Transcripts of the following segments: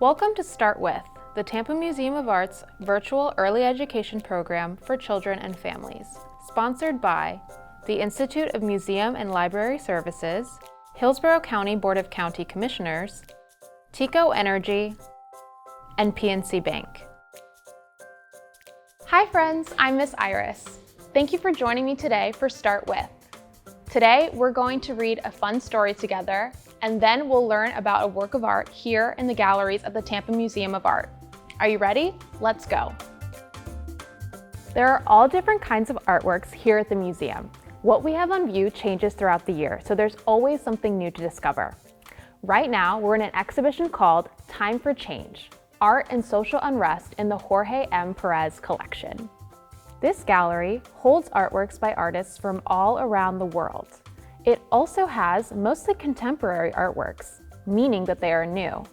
Welcome to Start With, the Tampa Museum of Art's virtual early education program for children and families, sponsored by the Institute of Museum and Library Services, Hillsborough County Board of County Commissioners, Tico Energy, and PNC Bank. Hi friends, I'm Miss Iris. Thank you for joining me today for Start With. Today, we're going to read a fun story together, and then we'll learn about a work of art here in the galleries of the Tampa Museum of Art. Are you ready? Let's go. There are all different kinds of artworks here at the museum. What we have on view changes throughout the year, so there's always something new to discover. Right now, we're in an exhibition called Time for Change, Art and Social Unrest in the Jorge M. Perez collection. This gallery holds artworks by artists from all around the world. It also has mostly contemporary artworks, meaning that they are new,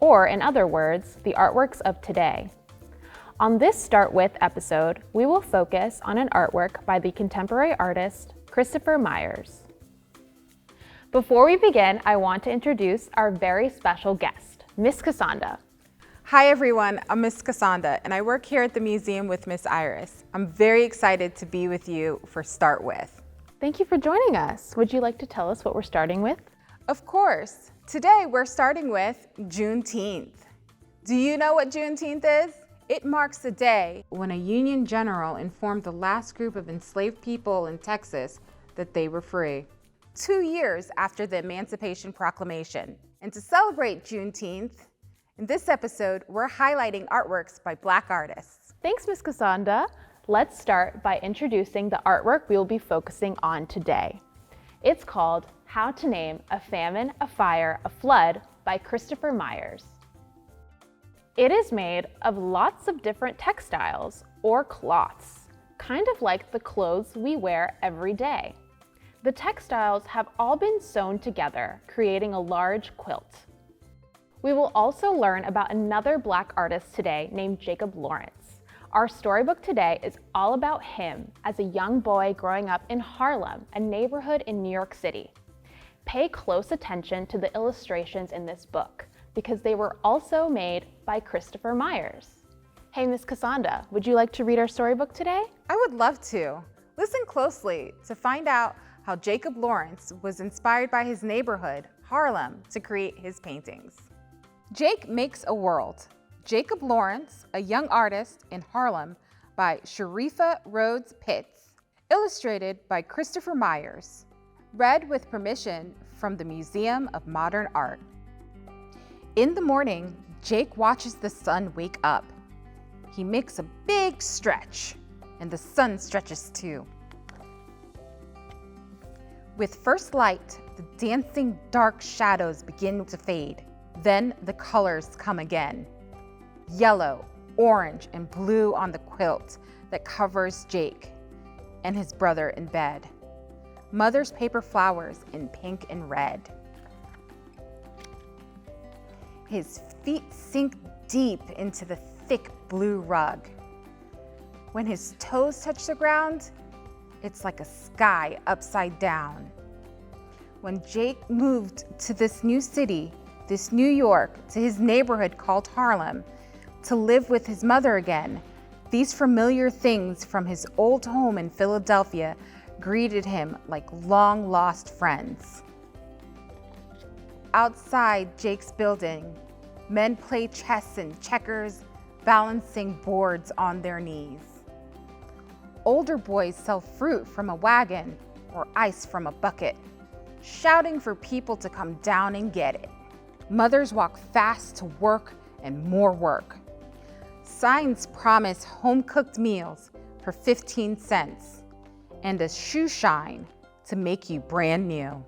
or in other words, the artworks of today. On this Start With episode, we will focus on an artwork by the contemporary artist Christopher Myers. Before we begin, I want to introduce our very special guest, Miss Kessanda. Hi everyone, I'm Miss Kessanda and I work here at the museum with Miss Iris. I'm very excited to be with you for Start With. Thank you for joining us. Would you like to tell us what we're starting with? Of course. Today we're starting with Juneteenth. Do you know what Juneteenth is? It marks the day when a Union general informed the last group of enslaved people in Texas that they were free. 2 years after the Emancipation Proclamation. And to celebrate Juneteenth, in this episode, we're highlighting artworks by Black artists. Thanks, Miss Kessanda. Let's start by introducing the artwork we will be focusing on today. It's called How to Name a Famine, a Fire, a Flood by Christopher Myers. It is made of lots of different textiles or cloths, kind of like the clothes we wear every day. The textiles have all been sewn together, creating a large quilt. We will also learn about another Black artist today named Jacob Lawrence. Our storybook today is all about him as a young boy growing up in Harlem, a neighborhood in New York City. Pay close attention to the illustrations in this book because they were also made by Christopher Myers. Hey, Miss Kessanda, would you like to read our storybook today? I would love to. Listen closely to find out how Jacob Lawrence was inspired by his neighborhood, Harlem, to create his paintings. Jake Makes a World. Jacob Lawrence, a young artist in Harlem by Sharifa Rhodes-Pitts. Illustrated by Christopher Myers. Read with permission from the Museum of Modern Art. In the morning, Jake watches the sun wake up. He makes a big stretch, and the sun stretches too. With first light, the dancing dark shadows begin to fade. Then the colors come again. Yellow, orange, and blue on the quilt that covers Jake and his brother in bed. Mother's paper flowers in pink and red. His feet sink deep into the thick blue rug. When his toes touch the ground, it's like a sky upside down. When Jake moved to this new city, this New York, to his neighborhood called Harlem, to live with his mother again, these familiar things from his old home in Philadelphia greeted him like long-lost friends. Outside Jake's building, men play chess and checkers, balancing boards on their knees. Older boys sell fruit from a wagon or ice from a bucket, shouting for people to come down and get it. Mothers walk fast to work and more work. Signs promise home-cooked meals for 15 cents and a shoe shine to make you brand new.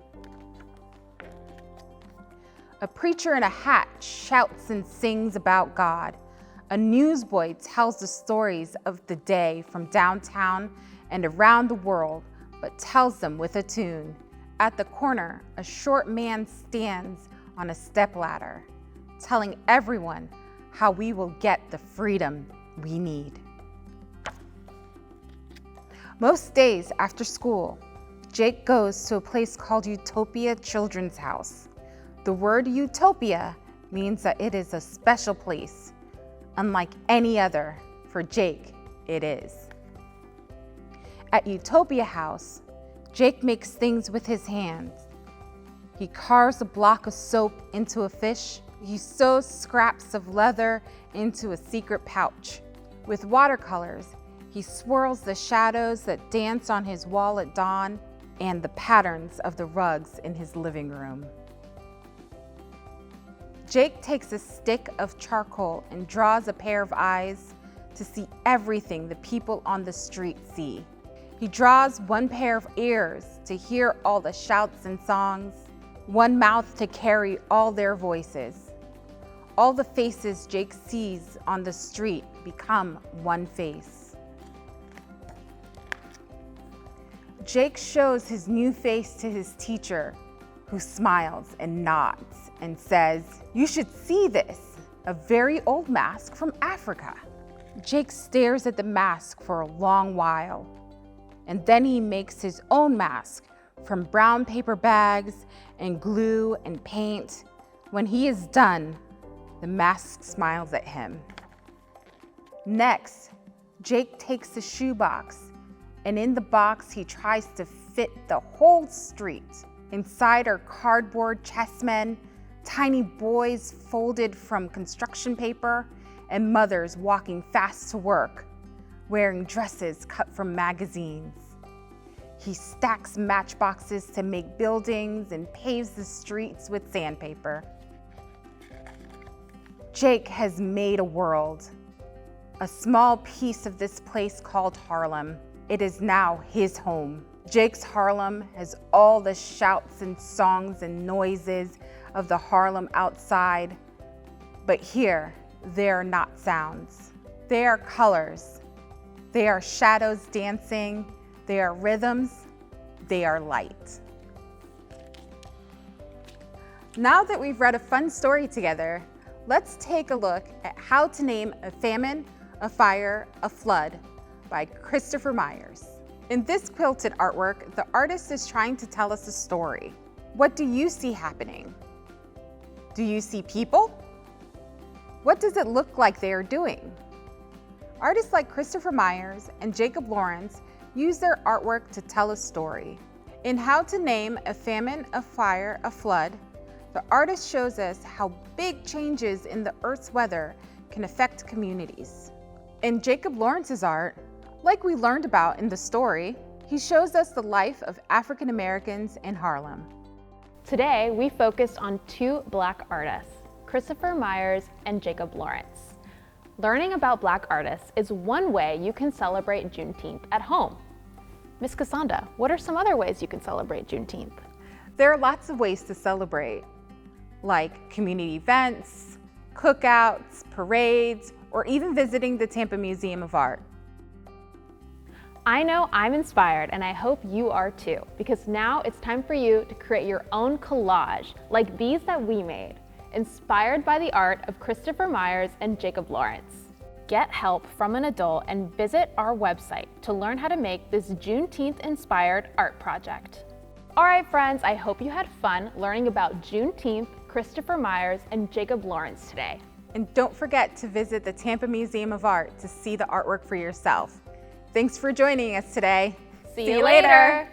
A preacher in a hat shouts and sings about God. A newsboy tells the stories of the day from downtown and around the world, but tells them with a tune. At the corner, a short man stands on a stepladder, telling everyone how we will get the freedom we need. Most days after school, Jake goes to a place called Utopia Children's House. The word utopia means that it is a special place, unlike any other. For Jake, it is. At Utopia House, Jake makes things with his hands. He carves a block of soap into a fish. He sews scraps of leather into a secret pouch. With watercolors, he swirls the shadows that dance on his wall at dawn and the patterns of the rugs in his living room. Jake takes a stick of charcoal and draws a pair of eyes to see everything the people on the street see. He draws one pair of ears to hear all the shouts and songs, one mouth to carry all their voices. All the faces Jake sees on the street become one face. Jake shows his new face to his teacher, who smiles and nods and says, "You should see this, a very old mask from Africa." Jake stares at the mask for a long while, and then he makes his own mask from brown paper bags and glue and paint. When he is done, the mask smiles at him. Next, Jake takes the shoebox, and in the box he tries to fit the whole street. Inside are cardboard chessmen, tiny boys folded from construction paper, and mothers walking fast to work, wearing dresses cut from magazines. He stacks matchboxes to make buildings and paves the streets with sandpaper. Jake has made a world, a small piece of this place called Harlem. It is now his home. Jake's Harlem has all the shouts and songs and noises of the Harlem outside, but here, they are not sounds. They are colors. They are shadows dancing. They are rhythms. They are light. Now that we've read a fun story together, let's take a look at How to Name a Famine, a Fire, a Flood by Christopher Myers. In this quilted artwork, the artist is trying to tell us a story. What do you see happening? Do you see people? What does it look like they are doing? Artists like Christopher Myers and Jacob Lawrence use their artwork to tell a story. In How to Name a Famine, a Fire, a Flood, the artist shows us how big changes in the Earth's weather can affect communities. In Jacob Lawrence's art, like we learned about in the story, he shows us the life of African Americans in Harlem. Today, we focused on two Black artists, Christopher Myers and Jacob Lawrence. Learning about Black artists is one way you can celebrate Juneteenth at home. Miss Kessanda, what are some other ways you can celebrate Juneteenth? There are lots of ways to celebrate, like community events, cookouts, parades, or even visiting the Tampa Museum of Art. I know I'm inspired, and I hope you are too, because now it's time for you to create your own collage like these that we made, inspired by the art of Christopher Myers and Jacob Lawrence. Get help from an adult and visit our website to learn how to make this Juneteenth-inspired art project. All right, friends, I hope you had fun learning about Juneteenth, Christopher Myers, and Jacob Lawrence today. And don't forget to visit the Tampa Museum of Art to see the artwork for yourself. Thanks for joining us today. See you later.